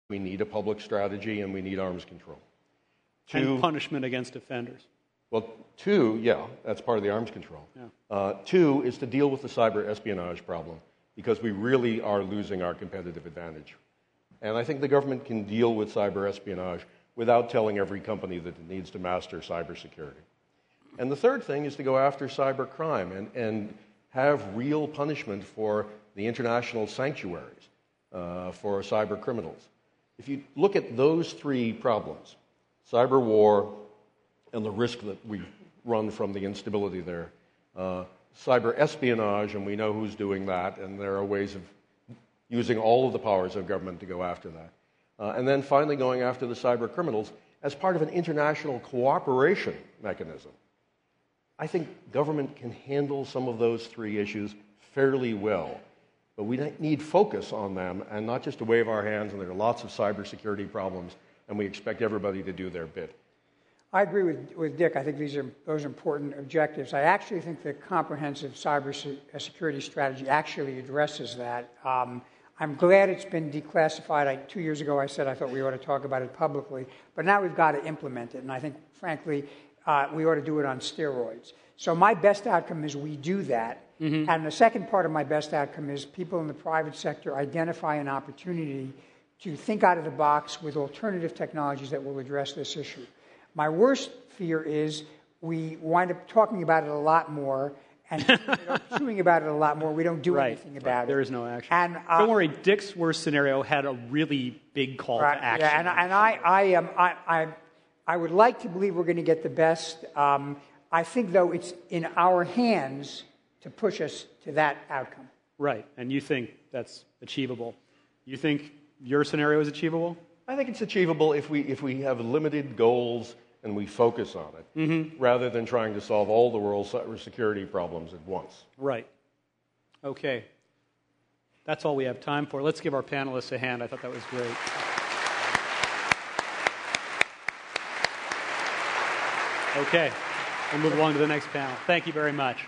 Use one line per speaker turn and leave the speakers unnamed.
We need a public strategy, and we need arms control.
And punishment against offenders.
Well, two, yeah, that's part of the arms control.
Yeah.
Two is to deal with the cyber espionage problem, because we really are losing our competitive advantage. And I think the government can deal with cyber espionage without telling every company that it needs to master cybersecurity. And the third thing is to go after cyber crime and have real punishment for the international sanctuaries for cyber criminals. If you look at those three problems, cyber war and the risk that we run from the instability there, cyber espionage, and we know who's doing that, and there are ways of using all of the powers of government to go after that. And then finally going after the cyber criminals as part of an international cooperation mechanism. I think government can handle some of those three issues fairly well, but we need focus on them and not just to wave our hands, and there are lots of cybersecurity problems, and we expect everybody to do their bit.
I agree with Dick. I think those are important objectives. I actually think the comprehensive cybersecurity strategy actually addresses that. I'm glad it's been declassified. 2 years ago I said I thought we ought to talk about it publicly, but now we've got to implement it, and I think, frankly, we ought to do it on steroids. So my best outcome is we do that, and the second part of my best outcome is people in the private sector identify an opportunity to think out of the box with alternative technologies that will address this issue. My worst fear is we wind up talking about it a lot more and chewing about it a lot more. We don't do anything about it.
There is no action.
And,
don't worry, Dick's worst scenario had a really big call to action.
Yeah, and I would like to believe we're going to get the best. I think, though, it's in our hands to push us to that outcome.
Right, and you think that's achievable. You think your scenario is achievable?
I think it's achievable if we have limited goals and we focus on it, rather than trying to solve all the world's cybersecurity problems at once.
Right. Okay. That's all we have time for. Let's give our panelists a hand. I thought that was great. Okay. We'll move along to the next panel. Thank you very much.